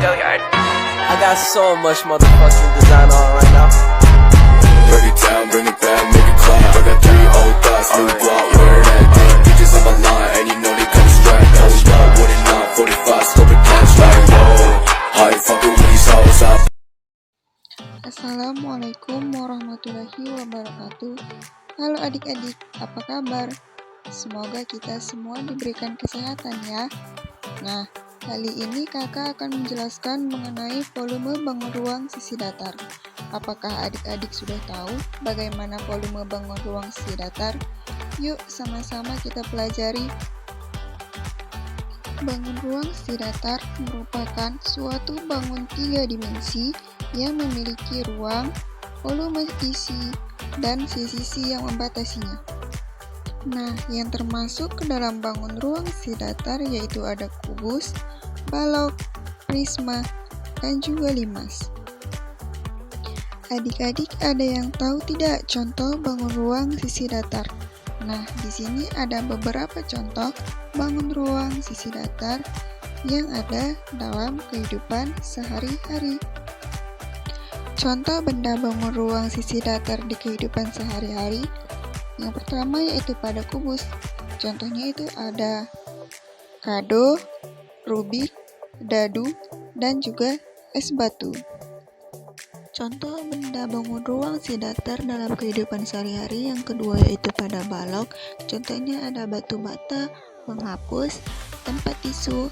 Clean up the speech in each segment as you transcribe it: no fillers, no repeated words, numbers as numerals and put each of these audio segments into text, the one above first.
Go-yard. I got so much motherfucking design on right now. Break it down, bring it back, make it clap. I got 3 old thoughts, new guap, where that thing. Bitches on my line, and you know they come strap. Hold up, what it not, 45, scope it catch like whoa. How you fucking with these hoes out? Assalamualaikum warahmatullahi wabarakatuh. Halo adik-adik, apa kabar? Semoga kita semua diberikan kesehatan ya. Nah, kali ini kakak akan menjelaskan mengenai volume bangun ruang sisi datar. Apakah adik-adik sudah tahu bagaimana volume bangun ruang sisi datar? Yuk sama-sama kita pelajari. Bangun ruang sisi datar merupakan suatu bangun 3 dimensi yang memiliki ruang, volume isi, dan sisi-sisi yang membatasinya. Nah, yang termasuk ke dalam bangun ruang sisi datar yaitu ada kubus, balok, prisma, dan juga limas. Adik-adik ada yang tahu tidak contoh bangun ruang sisi datar? Nah, di sini ada beberapa contoh bangun ruang sisi datar yang ada dalam kehidupan sehari-hari. Contoh benda bangun ruang sisi datar di kehidupan sehari-hari. Yang pertama yaitu pada kubus. Contohnya itu ada kado, rubik, dadu, dan juga es batu. Contoh benda bangun ruang sisi datar dalam kehidupan sehari-hari yang kedua yaitu pada balok. Contohnya ada batu bata, penghapus, tempat tisu,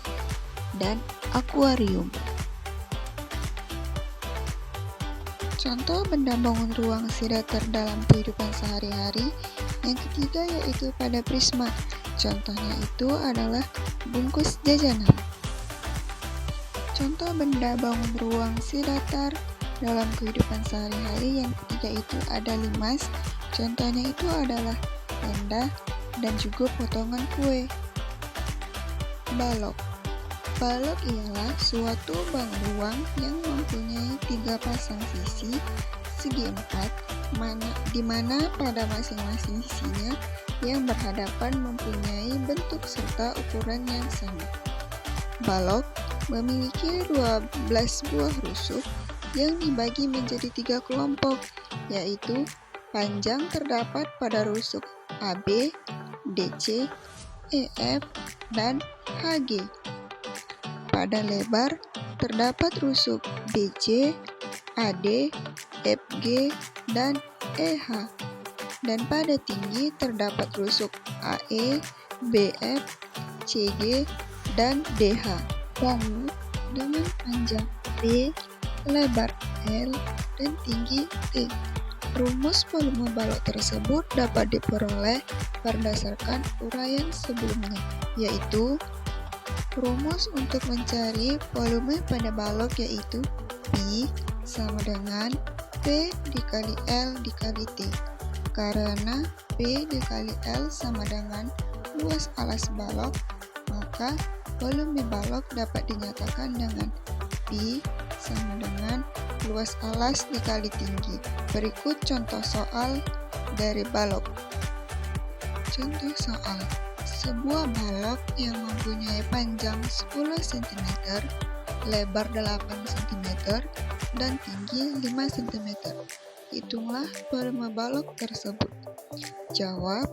dan akuarium. Contoh benda bangun ruang sisi datar dalam kehidupan sehari-hari yang ketiga yaitu pada prisma. Contohnya itu adalah bungkus jajanan. Contoh benda bangun ruang sisi datar dalam kehidupan sehari-hari yang ketiga itu ada limas. Contohnya itu adalah tenda dan juga potongan kue. Balok. Balok ialah suatu bangun ruang yang mempunyai 3 pasang sisi segi 4, di mana pada masing-masing sisinya yang berhadapan mempunyai bentuk serta ukuran yang sama. Balok memiliki 12 buah rusuk yang dibagi menjadi 3 kelompok, yaitu panjang terdapat pada rusuk AB, DC, EF, dan HG. Pada lebar terdapat rusuk BC, AD, FG, dan EH. Dan pada tinggi terdapat rusuk AE, BF, CG, dan DH. Balok dengan panjang B, lebar L, dan tinggi T. Rumus volume balok tersebut dapat diperoleh berdasarkan uraian sebelumnya, yaitu rumus untuk mencari volume pada balok yaitu P sama dengan P dikali L dikali T. Karena P dikali L sama dengan luas alas balok, maka volume balok dapat dinyatakan dengan P sama dengan luas alas dikali tinggi. Berikut contoh soal dari balok. Contoh soal. Sebuah balok yang mempunyai panjang 10 cm, lebar 8 cm, dan tinggi 5 cm. Hitunglah volume balok tersebut. Jawab,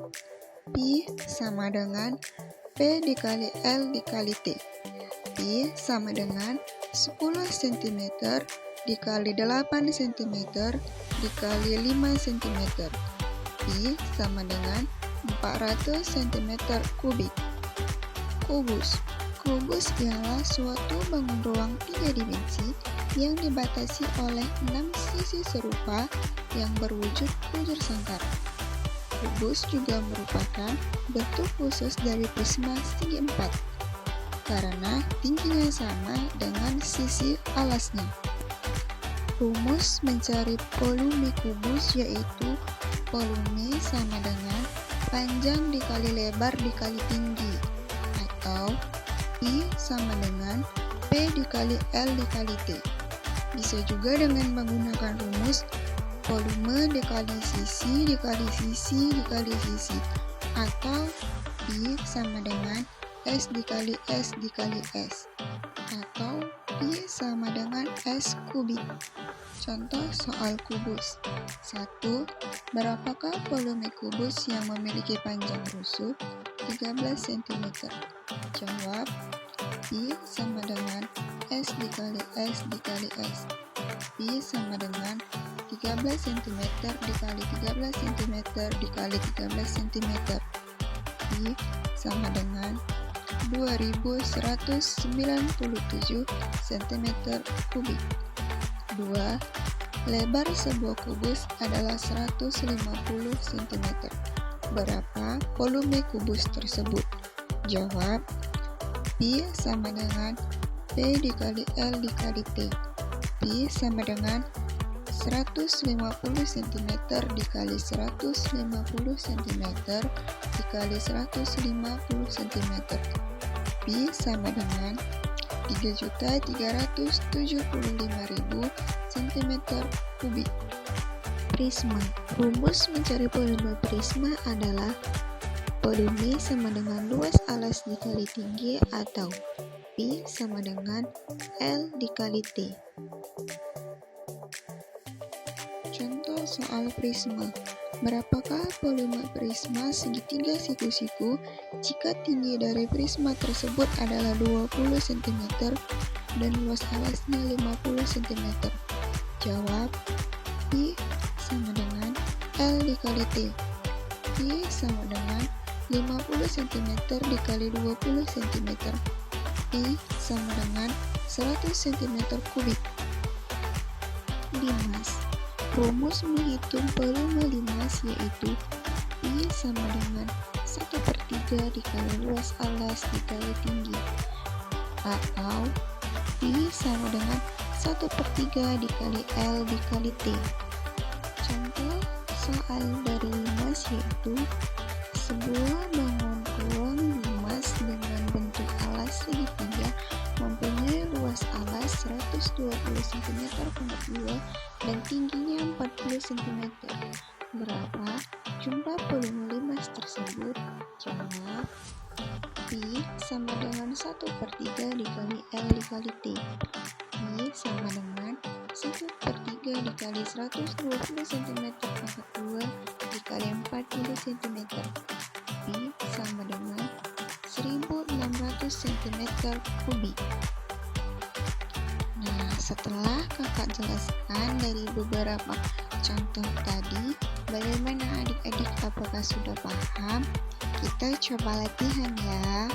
Pi sama dengan P dikali L dikali T. Pi sama dengan 10 cm dikali 8 cm dikali 5 cm. Pi sama dengan 400 cm kubik. Kubus. Kubus ialah suatu bangun ruang 3 dimensi yang dibatasi oleh 6 sisi serupa yang berwujud bujur sangkar. Kubus juga merupakan bentuk khusus dari prisma segi 4 karena tingginya sama dengan sisi alasnya. Rumus mencari volume kubus yaitu volume sama dengan panjang dikali lebar dikali tinggi, atau I sama dengan P dikali L dikali T. Bisa juga dengan menggunakan rumus volume dikali sisi dikali sisi dikali sisi, atau Pi sama dengan S dikali S dikali S, atau Pi sama dengan S kubik. Contoh soal kubus. 1. Berapakah volume kubus yang memiliki panjang rusuk 13 cm? Jawab, Pi sama dengan S dikali S dikali S. Pi sama dengan 13 cm dikali 13 cm dikali 13 cm. Pi sama dengan 2197 cm kubik. 2. Lebar sebuah kubus adalah 150 cm. Berapa volume kubus tersebut? Jawab, Pi sama dengan P dikali L dikali T. Pi sama dengan 150 cm dikali 150 cm dikali 150 cm. Pi sama dengan 3.375.000 cm kubik. Prisma. Rumus mencari volume prisma adalah volume sama dengan luas alas dikali tinggi, atau Pi sama dengan L dikali T. Contoh soal prisma. Berapakah volume prisma segitiga siku-siku jika tinggi dari prisma tersebut adalah 20 cm dan luas alasnya 50 cm? Jawab, Pi sama dengan L dikali T. Pi sama dengan 50 cm dikali 20 cm. Pi sama dengan 100 cm kubik. Limas. Rumus menghitung volume limas yaitu Pi sama dengan 1/3 dikali luas alas dikali tinggi, atau Pi sama dengan 1/3 dikali L dikali T. Contoh soal dari limas yaitu sebuah bangun ruang limas dengan bentuk alas segitiga mempunyai luas alas 120 cm/2 dan tingginya 40 cm. Berapa jumlah volume limas tersebut? Jawab, Pi sama dengan 1/3 dikali L dikali T. Pi sama dengan 1/3 dikali 120 cm/2 dikali 40 cm. Pi sama dengan 1600 cm kubik. Nah, setelah kakak jelaskan dari beberapa contoh tadi, bagaimana adik-adik, apakah sudah paham? Kita coba latihan ya.